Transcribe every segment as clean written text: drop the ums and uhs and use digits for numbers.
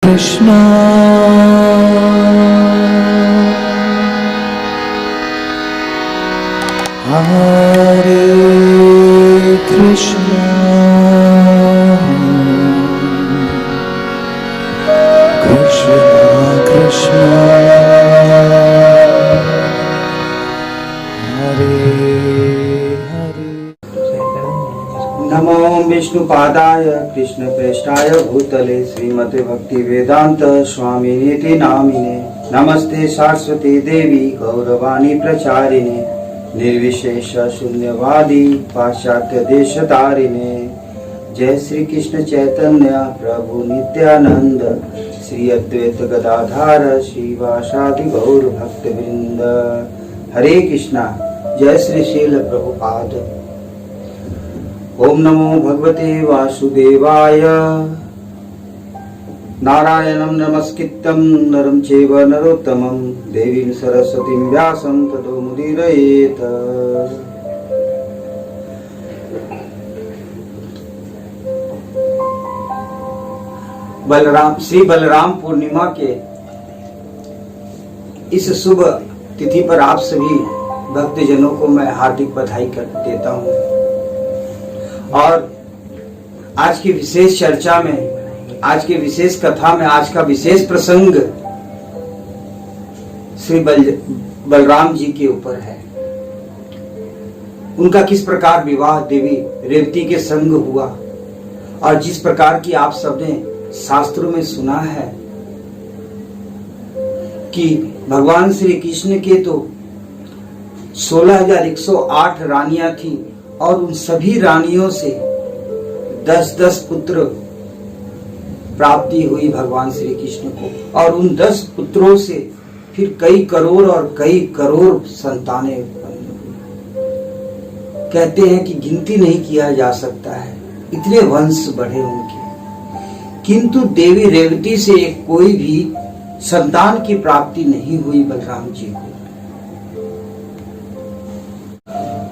कृष्णा हरे कृष्णा कृष्णा कृष्णा हरे हरे। नमो विष्णुपादाय कृष्णप्रेष्ठाय भूतले श्रीमते भक्ति वेदांत स्वामिनेति नामिने। नमस्ते सरस्वती देवी गौरवाणी प्रचारिणे निर्विशेष शून्यवादी पाश्चात्य देश तारिणे। जय श्री कृष्ण चैतन्य प्रभु नित्यानंद श्री अद्वैत गदाधार श्रीवासादि गौर भक्त वृंद। हरे कृष्णा। जय श्री शील प्रभुपाद। ओम नमो भगवते वासुदेवाय। नारायणं नमस्कृत्यं नरं चैव नरोत्तमं देवीं सरस्वतीं व्यासं ततो मुदीरयेत्। श्री बलराम पूर्णिमा के इस शुभ तिथि पर आप सभी भक्तजनों को मैं हार्दिक बधाई कर देता हूँ। और आज की विशेष चर्चा में, आज की विशेष कथा में, आज का विशेष प्रसंग श्री बलराम जी के ऊपर है। उनका किस प्रकार विवाह देवी रेवती के संग हुआ और जिस प्रकार की आप सबने शास्त्रों में सुना है कि भगवान श्री कृष्ण के तो 16,108 रानियां थी और उन सभी रानियों से 10-10 पुत्र प्राप्ति हुई भगवान श्री कृष्ण को। और उन 10 पुत्रों से फिर कई करोड़ और कई करोड़ संतानें उत्पन्न हुई। कहते हैं कि गिनती नहीं किया जा सकता है, इतने वंश बढ़े उनके। किंतु देवी रेवती से कोई भी संतान की प्राप्ति नहीं हुई बलराम जी को।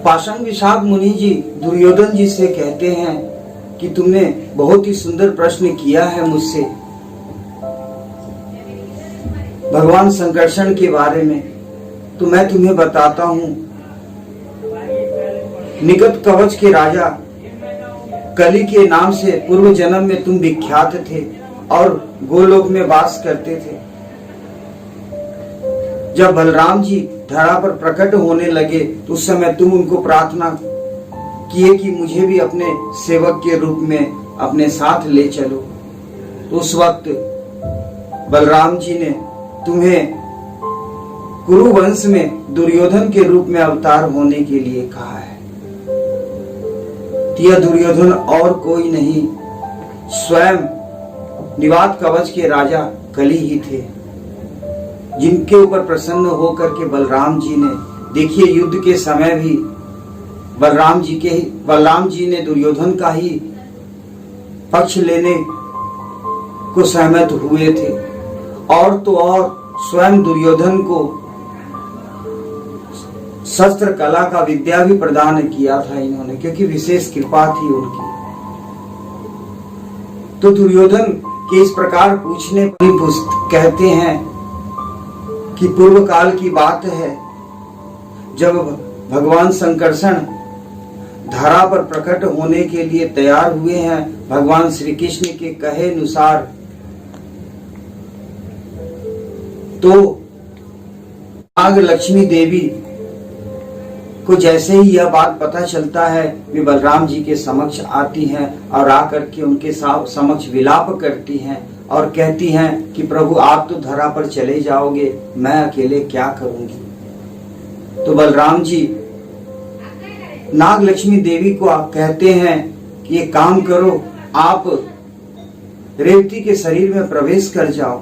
पाषाण विशाख मुनि जी दुर्योधन जी से कहते हैं कि तुमने बहुत ही सुंदर प्रश्न किया है मुझसे भगवान संकर्षण के बारे में, तो मैं तुम्हें बताता हूँ। निगत कवच के राजा कली के नाम से पूर्व जन्म में तुम विख्यात थे और गोलोक में वास करते थे। जब बलराम जी धरा पर प्रकट होने लगे तो उस समय तुम उनको प्रार्थना किए कि मुझे भी अपने सेवक के रूप में अपने साथ ले चलो। तो उस वक्त बलराम जी ने तुम्हें कुरु वंश में दुर्योधन के रूप में अवतार होने के लिए कहा है। यह दुर्योधन और कोई नहीं, स्वयं निवात कवच के राजा कली ही थे, जिनके ऊपर प्रसन्न होकर के बलराम जी ने, देखिए युद्ध के समय भी बलराम जी ने दुर्योधन का ही पक्ष लेने को सहमत हुए थे। और तो और स्वयं दुर्योधन को शस्त्र कला का विद्या भी प्रदान किया था इन्होंने, क्योंकि विशेष कृपा थी उनकी। तो दुर्योधन के इस प्रकार पूछने पर कहते हैं कि पूर्व काल की बात है, जब भगवान संकर्षण धरा पर प्रकट होने के लिए तैयार हुए हैं भगवान श्री कृष्ण के कहे अनुसार, तो नाग लक्ष्मी देवी को जैसे ही यह बात पता चलता है वे बलराम जी के समक्ष आती हैं और आकर के उनके समक्ष विलाप करती हैं और कहती हैं कि प्रभु आप तो धरा पर चले जाओगे, मैं अकेले क्या करूंगी। तो बलराम जी नाग लक्ष्मी देवी को कहते हैं कि ये काम करो, आप रेवती के शरीर में प्रवेश कर जाओ,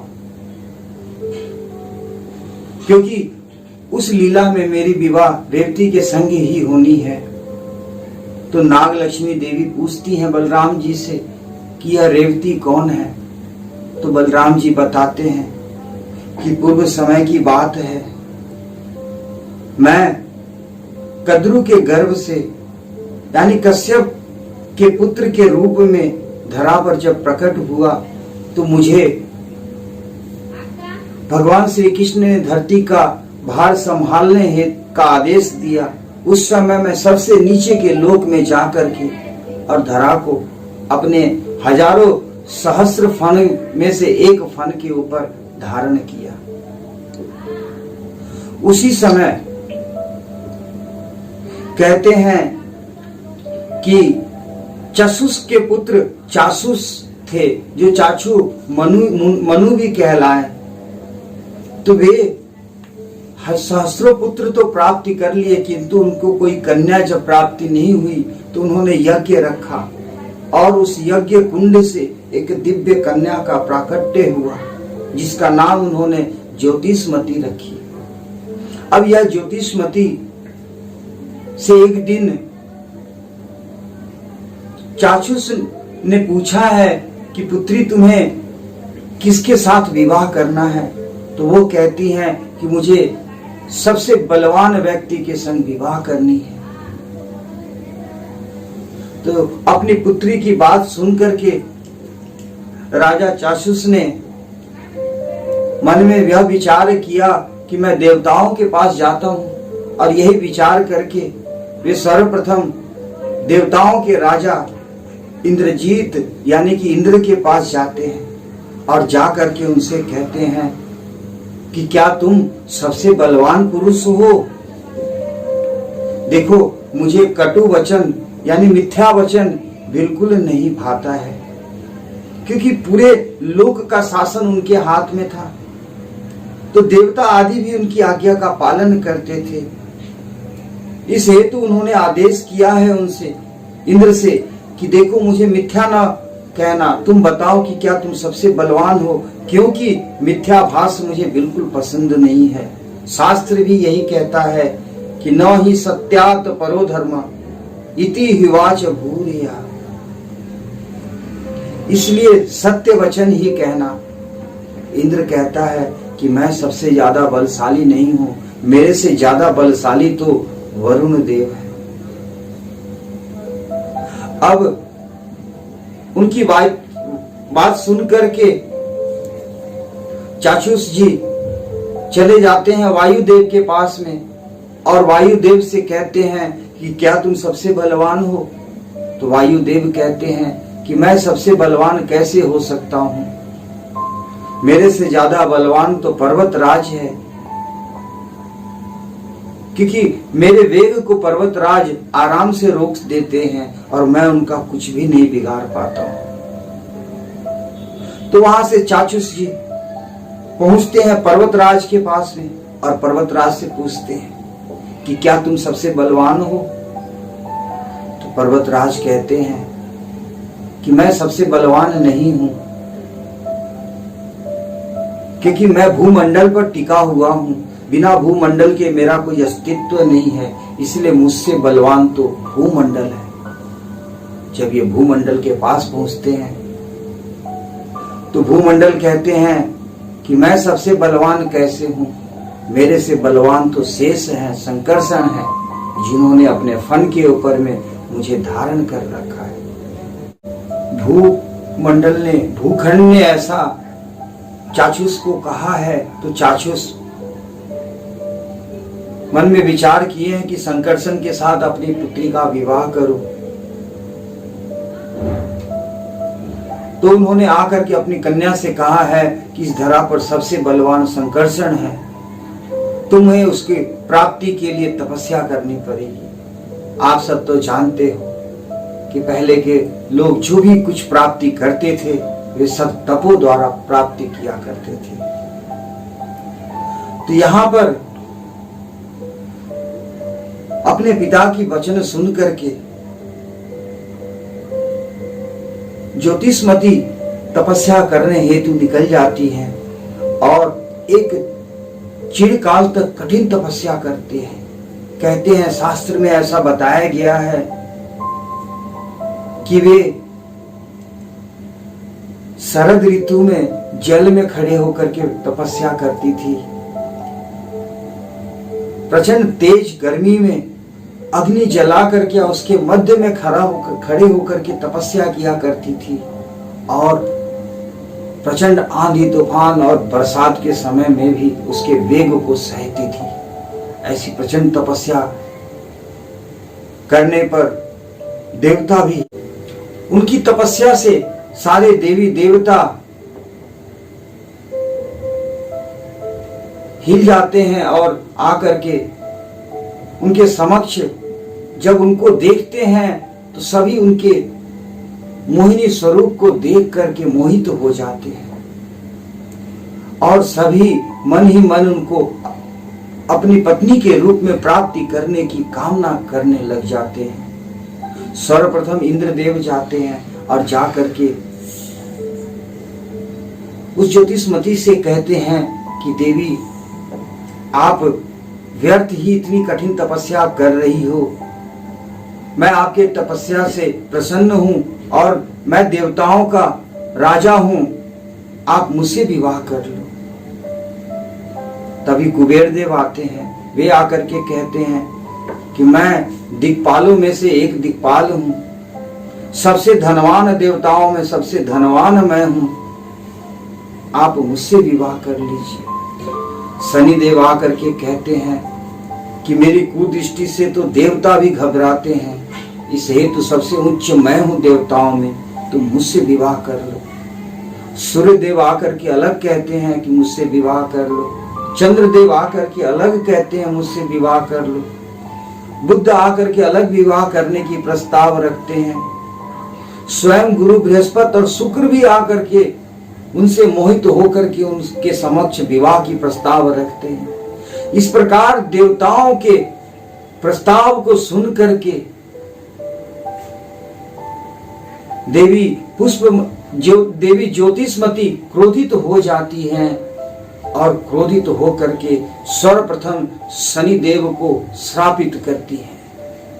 क्योंकि उस लीला में मेरी विवाह रेवती के संग ही होनी है। तो नाग लक्ष्मी देवी पूछती हैं बलराम जी से कि यह रेवती कौन है। तो बलराम जी बताते हैं कि पूर्व समय की बात है, मैं कद्रु के गर्भ से यानी कश्यप के पुत्र के रूप में धरा पर जब प्रकट हुआ तो मुझे भगवान श्री कृष्ण ने धरती का भार संभालने हेतु का आदेश दिया, उस समय मैं सबसे नीचे के लोक में जाकर के और धरा को अपने हजारों सहस्र फन में से एक फन के ऊपर धारण किया। उसी समय कहते हैं कि चसुस के पुत्र चासुस थे, जो चाचू मनु भी कहलाए, तो वे सहस्रों पुत्र तो प्राप्ति कर लिए, किंतु उनको कोई कन्या जब प्राप्ति नहीं हुई तो उन्होंने यज्ञ रखा और उस यज्ञ कुंड से एक दिव्य कन्या का प्राकट्य हुआ, जिसका नाम उन्होंने ज्योतिषमती रखी। अब यह ज्योतिषमती से एक दिन चाचुस ने पूछा है कि पुत्री तुम्हें किसके साथ विवाह करना है, तो वो कहती हैं कि मुझे सबसे बलवान व्यक्ति के संग विवाह करनी है। तो अपनी पुत्री की बात सुन करके राजा चाक्षुष ने मन में यह विचार किया कि मैं देवताओं के पास जाता हूं, और यही विचार करके वे सर्वप्रथम देवताओं के राजा इंद्रजीत यानी कि इंद्र के पास जाते हैं और जा करके उनसे कहते हैं कि क्या तुम सबसे बलवान पुरुष हो? देखो, मुझे कटु वचन यानी मिथ्या वचन बिल्कुल नहीं भाता है, क्योंकि पूरे लोक का शासन उनके हाथ में था, तो देवता आदि भी उनकी आज्ञा का पालन करते थे। इस हेतु उन्होंने आदेश किया है उनसे, इंद्र से, कि देखो मुझे मिथ्या ना कहना, तुम बताओ कि क्या तुम सबसे बलवान हो, क्योंकि मिथ्याभास मुझे बिल्कुल पसंद नहीं है। शास्त्र भी यही कहता है कि न ही सत्यात परो धर्म इति हिवाच भूरिया, इसलिए सत्य वचन ही कहना। इंद्र कहता है कि मैं सबसे ज्यादा बलशाली नहीं हूं, मेरे से ज्यादा बलशाली तो वरुण देव है। अब उनकी बात सुन करके चाक्षुष जी चले जाते हैं वायुदेव के पास में और वायुदेव से कहते हैं कि क्या तुम सबसे बलवान हो? तो वायुदेव कहते हैं कि मैं सबसे बलवान कैसे हो सकता हूं, मेरे से ज्यादा बलवान तो पर्वतराज है, क्योंकि मेरे वेग को पर्वतराज आराम से रोक देते हैं और मैं उनका कुछ भी नहीं बिगाड़ पाता हूं। तो वहां से चाक्षुष जी पहुंचते हैं पर्वतराज के पास में और पर्वतराज से पूछते हैं कि क्या तुम सबसे बलवान हो? तो पर्वतराज कहते हैं कि मैं सबसे बलवान नहीं हूं, क्योंकि मैं भूमंडल पर टिका हुआ हूं, बिना भूमंडल के मेरा कोई अस्तित्व नहीं है, इसलिए मुझसे बलवान तो भूमंडल है। जब ये भूमंडल के पास पहुंचते हैं तो भूमंडल कहते हैं कि मैं सबसे बलवान कैसे हूं, मेरे से बलवान तो शेष है, संकर्षण है, जिन्होंने अपने फन के ऊपर में मुझे धारण कर रखा है। भूमंडल ने, भूखंड ने ऐसा चाक्षुष को कहा है, तो चाक्षुष मन में विचार किए हैं कि संकर्षण के साथ अपनी पुत्री का विवाह करो। तो उन्होंने आकर के अपनी कन्या से कहा है कि इस धरा पर सबसे बलवान संकर्षण है, तुम्हें उसकी प्राप्ति के लिए तपस्या करनी पड़ेगी। आप सब तो जानते हो कि पहले के लोग जो भी कुछ प्राप्ति करते थे वे सब तपो द्वारा प्राप्ति किया करते थे। तो यहां पर अपने पिता की वचन सुन करके ज्योतिषमती तपस्या करने हेतु निकल जाती हैं और एक चिरकाल तक कठिन तपस्या करते हैं। कहते हैं शास्त्र में ऐसा बताया गया है कि वे शरद ऋतु में जल में खड़े होकर के तपस्या करती थी, प्रचंड तेज गर्मी में अग्नि जला करके उसके मध्य में खड़े होकर के तपस्या किया करती थी, और प्रचंड आंधी तूफान और बरसात के समय में भी उसके वेग को सहती थी। ऐसी प्रचंड तपस्या करने पर देवता भी, उनकी तपस्या से सारे देवी देवता हिल जाते हैं और आकर के उनके समक्ष जब उनको देखते हैं तो सभी उनके मोहिनी स्वरूप को देख करके मोहित हो जाते हैं और सभी मन ही मन उनको अपनी पत्नी के रूप में प्राप्ति करने की कामना करने लग जाते हैं। सर्वप्रथम इंद्रदेव जाते हैं और जाकर के उस ज्योतिषमती से कहते हैं कि देवी, आप व्यर्थ ही इतनी कठिन तपस्या कर रही हो। मैं आपके तपस्या से प्रसन्न हूं और मैं देवताओं का राजा हूं, आप मुझसे विवाह कर लो। तभी कुबेर देव आते हैं। वे आकर के कहते हैं कि मैं दिक्पालों में से एक दिक्पाल हूं, सबसे धनवान देवताओं में सबसे धनवान मैं हूं, आप मुझसे विवाह कर लीजिए। शनिदेव आकर के कहते हैं कि मेरी कुदृष्टि से तो देवता भी घबराते हैं, इस हेतु सबसे उच्च मैं हूं देवताओं में, तुम मुझसे विवाह कर लो। सूर्यदेव आकर के अलग कहते हैं कि मुझसे विवाह कर लो। चंद्रदेव आकर के अलग कहते हैं मुझसे विवाह कर लो। बुद्ध आकर के अलग विवाह करने की प्रस्ताव रखते हैं। स्वयं गुरु बृहस्पति और शुक्र भी आकर के उनसे मोहित होकर के उनके समक्ष विवाह की प्रस्ताव रखते हैं। इस प्रकार देवताओं के प्रस्ताव को सुन करके देवी ज्योतिषमती क्रोधित हो जाती हैं और क्रोधित होकर के सर्वप्रथम शनिदेव को श्रापित करती हैं।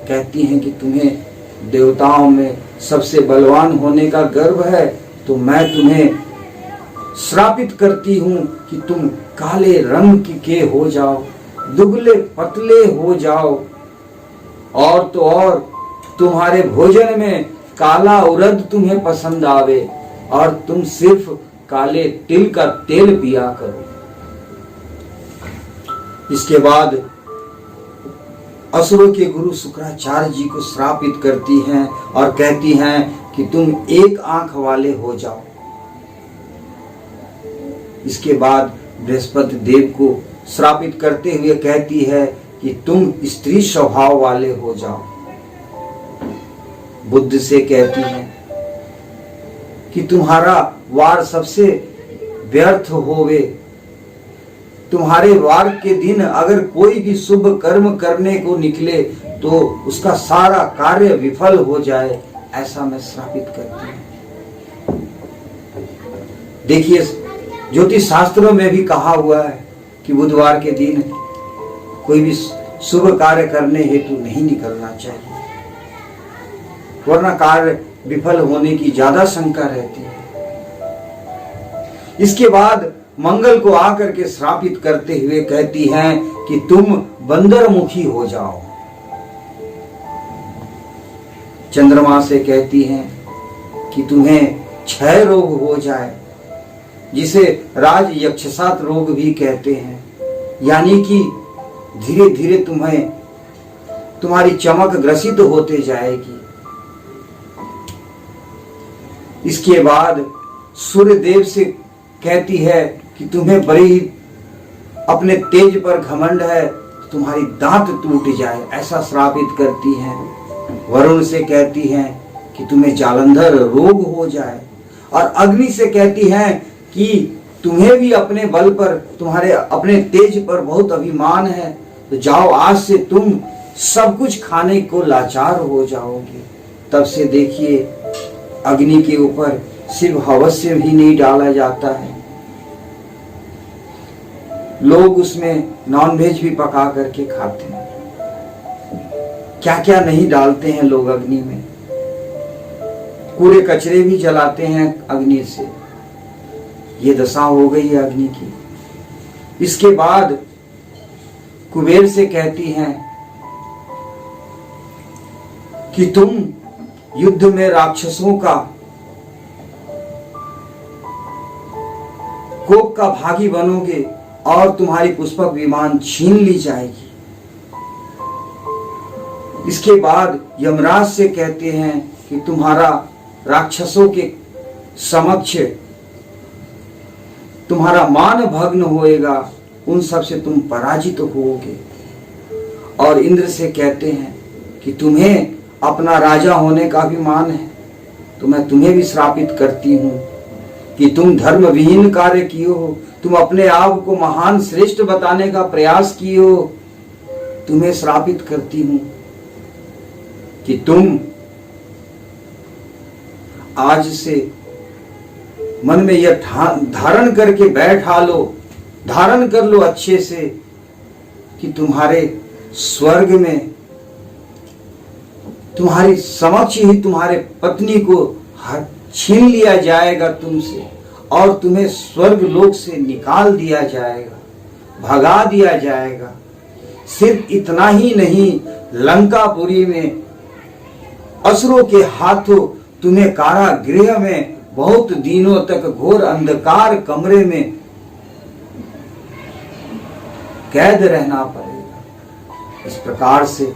कहती हैं कि तुम्हें देवताओं में सबसे बलवान होने का गर्व है, तो मैं तुम्हें श्रापित करती हूं कि तुम काले रंग के हो जाओ, दुबले पतले हो जाओ, और तो और तुम्हारे भोजन में काला उड़द तुम्हें पसंद आवे और तुम सिर्फ काले तिल का तेल पिया करो। इसके बाद असुरों के गुरु शुक्राचार्य जी को श्रापित करती हैं और कहती हैं कि तुम एक आंख वाले हो जाओ। इसके बाद बृहस्पति देव को श्रापित करते हुए कहती है कि तुम स्त्री स्वभाव वाले हो जाओ। बुद्ध से कहती है कि तुम्हारा वार सबसे व्यर्थ होवे, तुम्हारे वार के दिन अगर कोई भी शुभ कर्म करने को निकले तो उसका सारा कार्य विफल हो जाए, ऐसा मैं श्रापित करती हूं। देखिए, ज्योतिष शास्त्रों में भी कहा हुआ है कि बुधवार के दिन कोई भी शुभ कार्य करने हेतु नहीं निकलना चाहिए, वरना कार्य विफल होने की ज्यादा शंका रहती है। इसके बाद मंगल को आकर के श्रापित करते हुए कहती हैं कि तुम बंदरमुखी हो जाओ। चंद्रमा से कहती हैं कि तुम्हें क्षय रोग हो जाए, जिसे राज यक्षसात रोग भी कहते हैं, यानी कि धीरे धीरे तुम्हारी चमक ग्रसित होते जाएगी। इसके बाद सूर्यदेव से कहती है कि तुम्हें बड़ी अपने तेज पर घमंड है, तुम्हारी दांत टूट जाए, ऐसा श्रापित करती हैं। वरुण से कहती हैं कि तुम्हें जालंधर रोग हो जाए, और अग्नि से कहती हैं कि तुम्हें भी अपने बल पर, तुम्हारे अपने तेज पर बहुत अभिमान है, तो जाओ आज से तुम सब कुछ खाने को लाचार हो जाओगे। तब से देखिए, अग्नि के ऊपर सिर्फ हवस्य भी नहीं डाला जाता है, लोग उसमें नॉनवेज भी पका करके खाते हैं। क्या क्या नहीं डालते हैं लोग अग्नि में, कूड़े कचरे भी जलाते हैं अग्नि से। ये दशा हो गई है अग्नि की। इसके बाद कुबेर से कहती हैं कि तुम युद्ध में राक्षसों का कोप का भागी बनोगे और तुम्हारी पुष्पक विमान छीन ली जाएगी। इसके बाद यमराज से कहते हैं कि तुम्हारा राक्षसों के समक्ष तुम्हारा मान भग्न होएगा, उन सब से तुम पराजित होगे। और इंद्र से कहते हैं कि तुम्हें अपना राजा होने का अभिमान है, तो मैं तुम्हें भी श्रापित करती हूं कि तुम धर्म विहीन कार्य किए हो, तुम अपने आप को महान श्रेष्ठ बताने का प्रयास किए हो। तुम्हें श्रापित करती हूं कि तुम आज से मन में यह धारण करके बैठा लो, धारण कर लो अच्छे से कि तुम्हारे स्वर्ग में तुम्हारी समक्ष ही तुम्हारे पत्नी को छीन लिया जाएगा तुमसे, और तुम्हें स्वर्ग लोक से निकाल दिया जाएगा, भगा दिया जाएगा। सिर्फ इतना ही नहीं, लंकापुरी में असुरों के हाथों तुम्हें कारागृह में बहुत दिनों तक घोर अंधकार कमरे में कैद रहना पड़ेगा। इस प्रकार से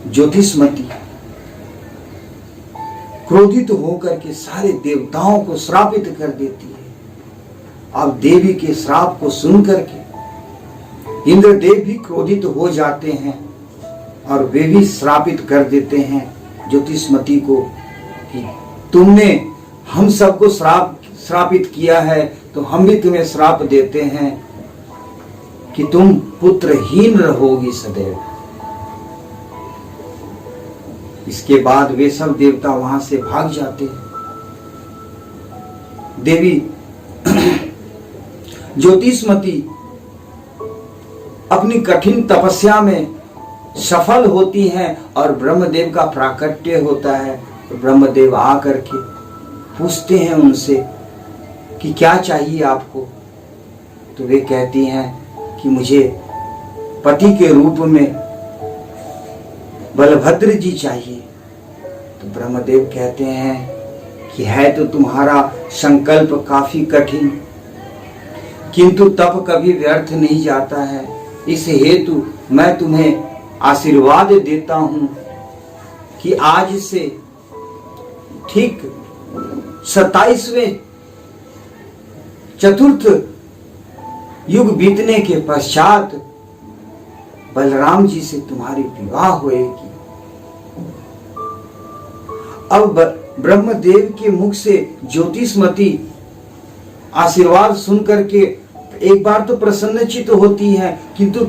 ज्योतिष्मती क्रोधित होकर के सारे देवताओं को श्रापित कर देती है। अब देवी के श्राप को सुनकर के इंद्रदेव भी क्रोधित हो जाते हैं और वे भी श्रापित कर देते हैं ज्योतिष्मती को कि तुमने हम सबको श्रापित किया है, तो हम भी तुम्हें श्राप देते हैं कि तुम पुत्रहीन रहोगी सदैव। इसके बाद वे सब देवता वहां से भाग जाते हैं। देवी ज्योतिष्मती अपनी कठिन तपस्या में सफल होती हैं और ब्रह्मदेव का प्राकट्य होता है। तो ब्रह्मदेव आकर के पूछते हैं उनसे कि क्या चाहिए आपको। तो वे कहती हैं कि मुझे पति के रूप में बलभद्र जी चाहिए। तो ब्रह्मदेव कहते हैं कि है तो तुम्हारा संकल्प काफी कठिन, किंतु तप कभी व्यर्थ नहीं जाता है। इस हेतु मैं तुम्हें आशीर्वाद देता हूं कि आज से ठीक 27वें चतुर्थ युग बीतने के पश्चात बलराम जी से तुम्हारी विवाह होएगी। अब ब्रह्मदेव के मुख से ज्योतिष्मती आशीर्वाद सुनकर के एक बार तो प्रसन्नचित होती है, किंतु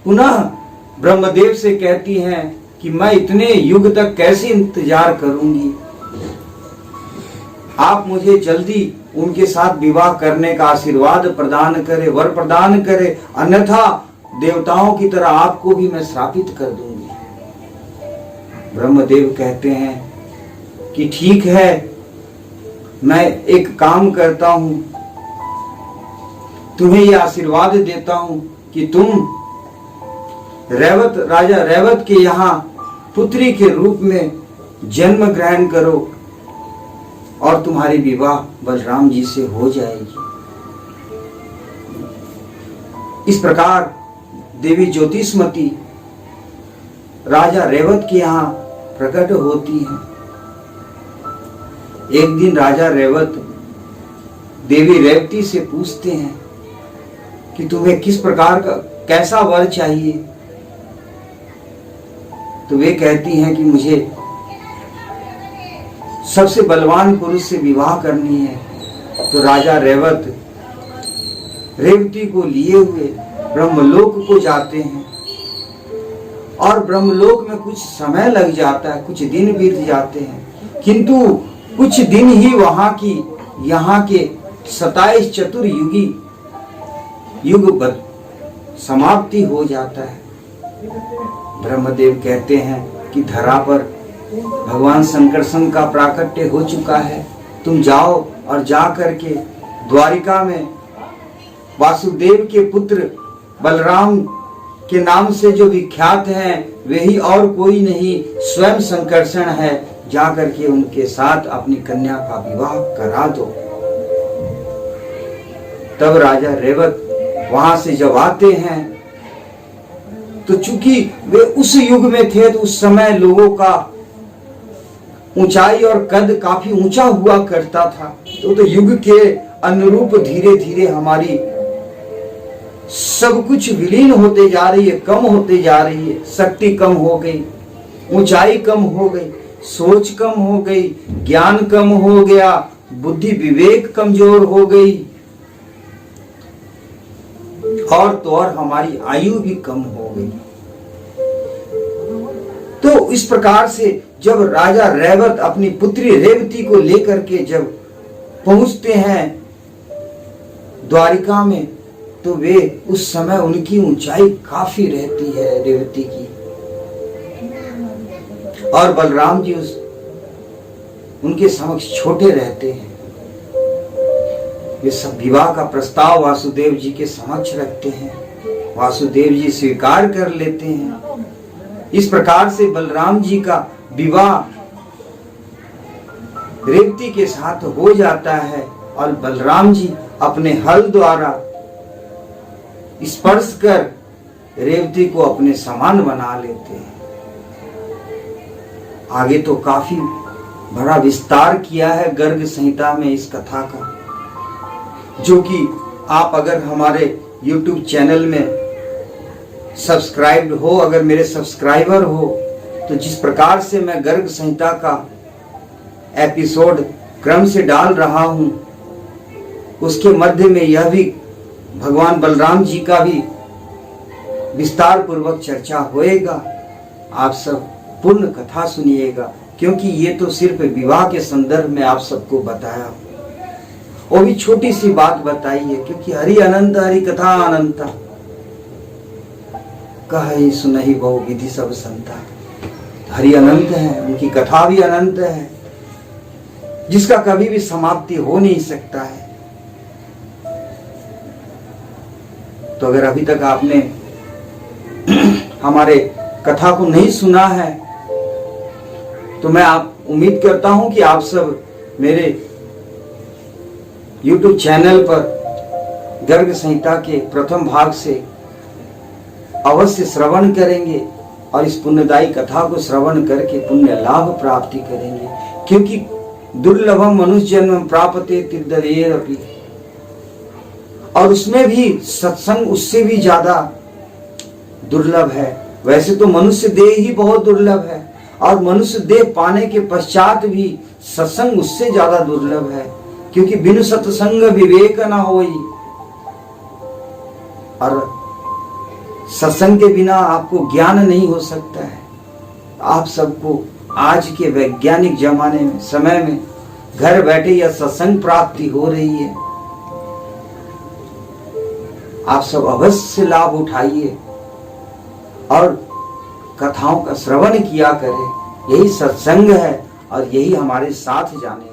पुनः ब्रह्मदेव से कहती हैं कि मैं इतने युग तक कैसे इंतजार करूंगी, आप मुझे जल्दी उनके साथ विवाह करने का आशीर्वाद प्रदान करे, वर प्रदान करे, अन्यथा देवताओं की तरह आपको भी मैं श्रापित कर दूंगी। ब्रह्मदेव कहते हैं कि ठीक है, मैं एक काम करता हूं, तुम्हें यह आशीर्वाद देता हूं कि तुम राजा रैवत के यहाँ पुत्री के रूप में जन्म ग्रहण करो और तुम्हारी विवाह बलराम जी से हो जाएगी। इस प्रकार देवी ज्योतिष्मती राजा रैवत के यहाँ प्रकट होती हैं। एक दिन राजा रैवत देवी रेवती से पूछते हैं कि तुम्हें किस प्रकार का कैसा वर चाहिए। तो वे कहती हैं कि मुझे सबसे बलवान पुरुष से विवाह करनी है। तो राजा रैवत रेवती को लिए हुए ब्रह्मलोक को जाते हैं और ब्रह्मलोक में कुछ समय लग जाता है, कुछ दिन बीत जाते हैं, किंतु कुछ दिन ही यहाँ के 27 चतुर्युगी युग समाप्ति हो जाता है। ब्रह्मदेव कहते हैं कि धरा पर भगवान संकर्षण का प्राकट्य हो चुका है, तुम जाओ और जा करके द्वारिका में वासुदेव के पुत्र बलराम के नाम से जो विख्यात हैं, वही और कोई नहीं स्वयं संकर्षण है, जाकर के उनके साथ अपनी कन्या का विवाह करा दो। तब राजा रेवत वहां से जब आते हैं तो चूंकि वे उस युग में थे तो उस समय लोगों का ऊंचाई और कद काफी ऊंचा हुआ करता था, तो युग के अनुरूप धीरे धीरे हमारी सब कुछ विलीन होते जा रही है, कम होते जा रही है। शक्ति कम हो गई, ऊंचाई कम हो गई, सोच कम हो गई, ज्ञान कम हो गया, बुद्धि विवेक कमजोर हो गई, और तो और हमारी आयु भी कम हो गई। तो इस प्रकार से जब राजा रेवत अपनी पुत्री रेवती को लेकर के जब पहुंचते हैं द्वारिका में, तो वे उस समय उनकी ऊंचाई काफी रहती है रेवती की, और बलराम जी उनके समक्ष छोटे रहते हैं। वे सब विवाह का प्रस्ताव वासुदेव जी के समक्ष रखते हैं, वासुदेव जी स्वीकार कर लेते हैं। इस प्रकार से बलराम जी का विवाह रेवती के साथ हो जाता है, और बलराम जी अपने हल द्वारा स्पर्श कर रेवती को अपने समान बना लेते हैं। आगे तो काफी बड़ा विस्तार किया है गर्ग संहिता में इस कथा का, जो कि आप अगर हमारे YouTube चैनल में सब्सक्राइब्ड हो, अगर मेरे सब्सक्राइबर हो, तो जिस प्रकार से मैं गर्ग संहिता का एपिसोड क्रम से डाल रहा हूं, उसके मध्य में यह भी भगवान बलराम जी का भी विस्तार पूर्वक चर्चा होएगा। आप सब पूर्ण कथा सुनिएगा, क्योंकि ये तो सिर्फ विवाह के संदर्भ में आप सबको बताया, वो भी छोटी सी बात बताई है, क्योंकि हरि अनंत हरि कथा अनंता, कहि सुनहि बहु विधि सब संता। हरि अनंत है, उनकी कथा भी अनंत है, जिसका कभी भी समाप्ति हो नहीं सकता है। तो अगर अभी तक आपने हमारे कथा को नहीं सुना है, तो मैं उम्मीद करता हूं कि आप सब मेरे YouTube चैनल पर गर्ग संहिता के प्रथम भाग से अवश्य श्रवण करेंगे, और इस पुण्यदायी कथा को श्रवण करके पुण्य लाभ प्राप्ति करेंगे, क्योंकि दुर्लभम मनुष्य जन्म प्राप्ते तीर्थरेरपि, और उसमें भी सत्संग उससे भी ज्यादा दुर्लभ है। वैसे तो मनुष्य देह ही बहुत दुर्लभ है, और मनुष्य देह पाने के पश्चात भी सत्संग उससे ज्यादा दुर्लभ है, क्योंकि बिनु सत्संग विवेक न होई, और सत्संग के बिना आपको ज्ञान नहीं हो सकता है। आप सबको आज के वैज्ञानिक जमाने में, समय में घर बैठे यह सत्संग प्राप्ति हो रही है। आप सब अवश्य लाभ उठाइए और कथाओं का श्रवण किया करें। यही सत्संग है और यही हमारे साथ जाने